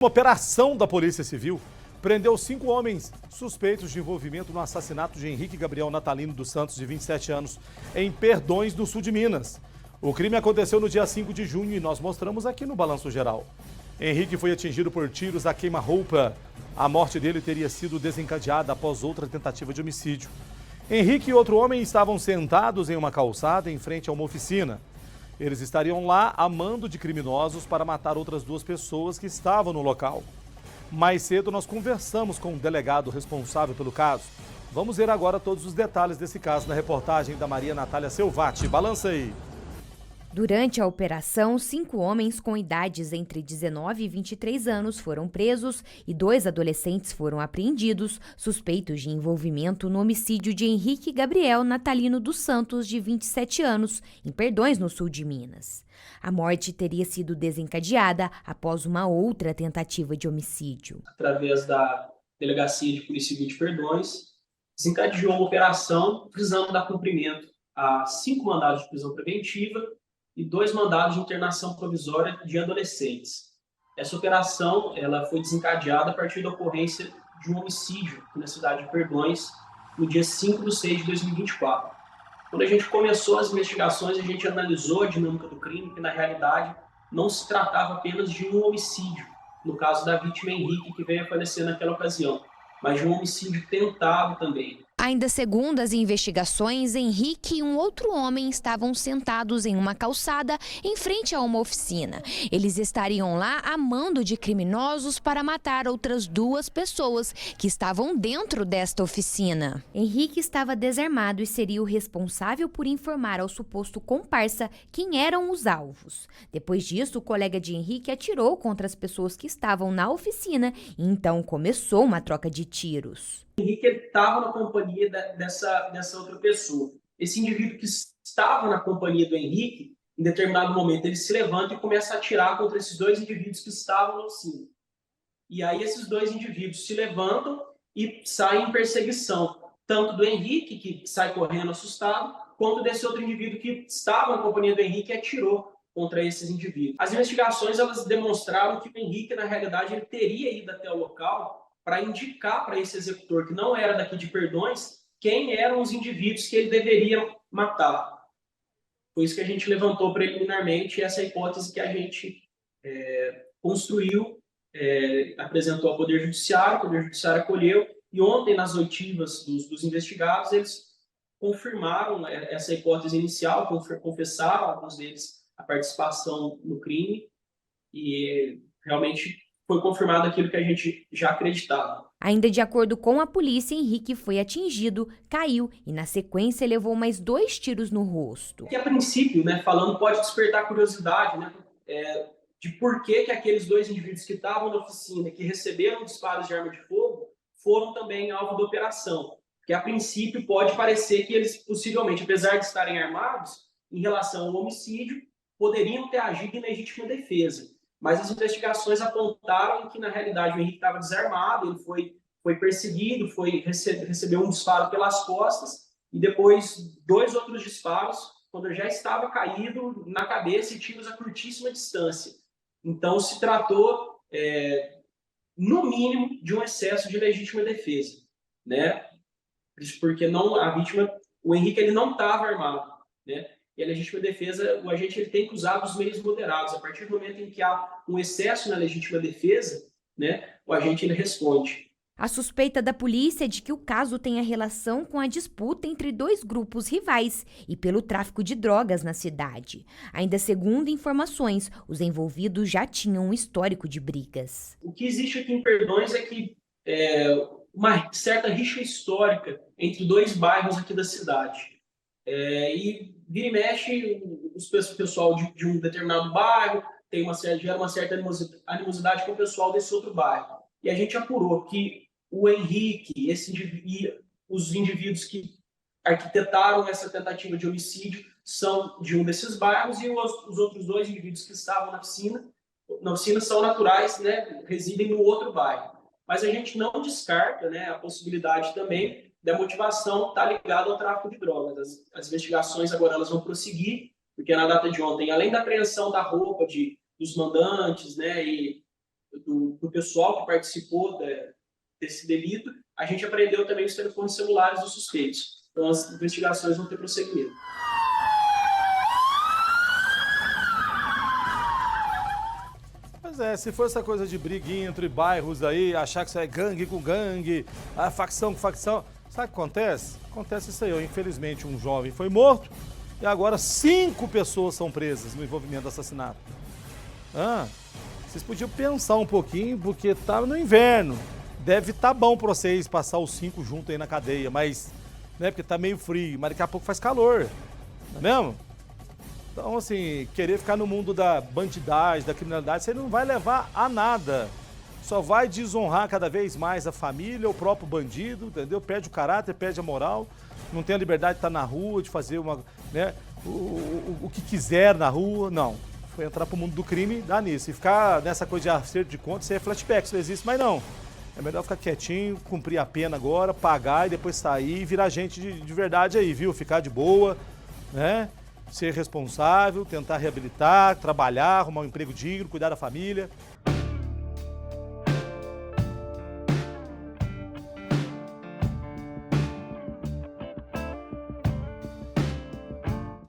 Uma operação da Polícia Civil prendeu 5 homens suspeitos de envolvimento no assassinato de Henrique Gabriel Natalino dos Santos, de 27 anos, em Perdões, no sul de Minas. O crime aconteceu no dia 5 de junho e nós mostramos aqui no Balanço Geral. Henrique foi atingido por tiros a queima-roupa. A morte dele teria sido desencadeada após outra tentativa de homicídio. Henrique e outro homem estavam sentados em uma calçada em frente a uma oficina. Eles estariam lá a mando de criminosos para matar outras 2 pessoas que estavam no local. Mais cedo nós conversamos com o delegado responsável pelo caso. Vamos ver agora todos os detalhes desse caso na reportagem da Maria Natália Selvati. Balança aí. Durante a operação, 5 homens com idades entre 19 e 23 anos foram presos e 2 adolescentes foram apreendidos, suspeitos de envolvimento no homicídio de Henrique Gabriel Natalino dos Santos, de 27 anos, em Perdões, no sul de Minas. A morte teria sido desencadeada após uma outra tentativa de homicídio. Através da Delegacia de Polícia Civil de Perdões, desencadeou uma operação visando dar cumprimento a 5 mandados de prisão preventiva e 2 mandados de internação provisória de adolescentes. Essa operação ela foi desencadeada a partir da ocorrência de um homicídio aqui na cidade de Perdões, no dia 5/6/2024. Quando a gente começou as investigações, a gente analisou a dinâmica do crime, que na realidade não se tratava apenas de um homicídio, no caso da vítima Henrique, que veio a falecer naquela ocasião, mas de um homicídio tentado também. Ainda segundo as investigações, Henrique e um outro homem estavam sentados em uma calçada em frente a uma oficina. Eles estariam lá a mando de criminosos para matar outras 2 pessoas que estavam dentro desta oficina. Henrique estava desarmado e seria o responsável por informar ao suposto comparsa quem eram os alvos. Depois disso, o colega de Henrique atirou contra as pessoas que estavam na oficina e então começou uma troca de tiros. Henrique estava na companhia dessa outra pessoa. Esse indivíduo que estava na companhia do Henrique, em determinado momento, ele se levanta e começa a atirar contra esses 2 indivíduos que estavam na oficina. E aí esses 2 indivíduos se levantam e saem em perseguição, tanto do Henrique, que sai correndo assustado, quanto desse outro indivíduo que estava na companhia do Henrique e atirou contra esses indivíduos. As investigações elas demonstraram que o Henrique, na realidade, ele teria ido até o local para indicar para esse executor, que não era daqui de Perdões, quem eram os indivíduos que ele deveria matar. Foi isso que a gente levantou preliminarmente, essa hipótese que a gente construiu, apresentou ao Poder Judiciário, o Poder Judiciário acolheu, e ontem, nas oitivas dos investigados, eles confirmaram essa hipótese inicial, confessaram, alguns deles, a participação no crime, e realmente foi confirmado aquilo que a gente já acreditava. Ainda de acordo com a polícia, Henrique foi atingido, caiu e, na sequência, levou mais 2 tiros no rosto. Que a princípio, falando, pode despertar curiosidade, de por que aqueles 2 indivíduos que estavam na oficina, que receberam disparos de arma de fogo, foram também alvo da operação. Porque, a princípio, pode parecer que eles, possivelmente, apesar de estarem armados, em relação ao homicídio, poderiam ter agido em legítima defesa. Mas as investigações apontaram que, na realidade, o Henrique estava desarmado, ele foi perseguido, recebeu um disparo pelas costas e depois 2 outros disparos, quando ele já estava caído na cabeça, e tiros a curtíssima distância. Então, se tratou, no mínimo, de um excesso de legítima defesa. Isso porque o Henrique ele não estava armado. E a legítima defesa, o agente ele tem que usar os meios moderados. A partir do momento em que há um excesso na legítima defesa, o agente ele responde. A suspeita da polícia é de que o caso tenha relação com a disputa entre 2 grupos rivais e pelo tráfico de drogas na cidade. Ainda segundo informações, os envolvidos já tinham um histórico de brigas. O que existe aqui em Perdões é que uma certa rixa histórica entre 2 bairros aqui da cidade. E vira e mexe, o pessoal de um determinado bairro gera uma certa animosidade com o pessoal desse outro bairro. E a gente apurou que o Henrique e os indivíduos que arquitetaram essa tentativa de homicídio são de um desses bairros, e os outros 2 indivíduos que estavam na oficina são naturais, residem no outro bairro. Mas a gente não descarta a possibilidade também da motivação está ligada ao tráfico de drogas. As investigações agora elas vão prosseguir, porque na data de ontem, além da apreensão da roupa dos mandantes, e do pessoal que participou desse delito, a gente apreendeu também os telefones celulares dos suspeitos. Então, as investigações vão ter prosseguimento. Pois é, se for essa coisa de briguinha entre bairros aí, achar que isso é gangue com gangue, facção com facção, sabe o que acontece? Acontece isso aí, ó. Infelizmente um jovem foi morto e agora 5 pessoas são presas no envolvimento do assassinato. Vocês podiam pensar um pouquinho, porque tá no inverno, deve tá bom pra vocês passar os 5 juntos aí na cadeia, mas, né, porque tá meio frio, mas daqui a pouco faz calor, não é mesmo? Então, assim, querer ficar no mundo da bandidagem, da criminalidade, você não vai levar a nada. Só vai desonrar cada vez mais a família, o próprio bandido, entendeu? Perde o caráter, perde a moral, não tem a liberdade de estar na rua, de fazer o que quiser na rua, não. Foi entrar pro mundo do crime, dá nisso. E ficar nessa coisa de acerto de contas, isso aí é flashback, isso não existe, mas não. É melhor ficar quietinho, cumprir a pena agora, pagar e depois sair e virar gente de verdade aí, viu? Ficar de boa, né? Ser responsável, tentar reabilitar, trabalhar, arrumar um emprego digno, cuidar da família.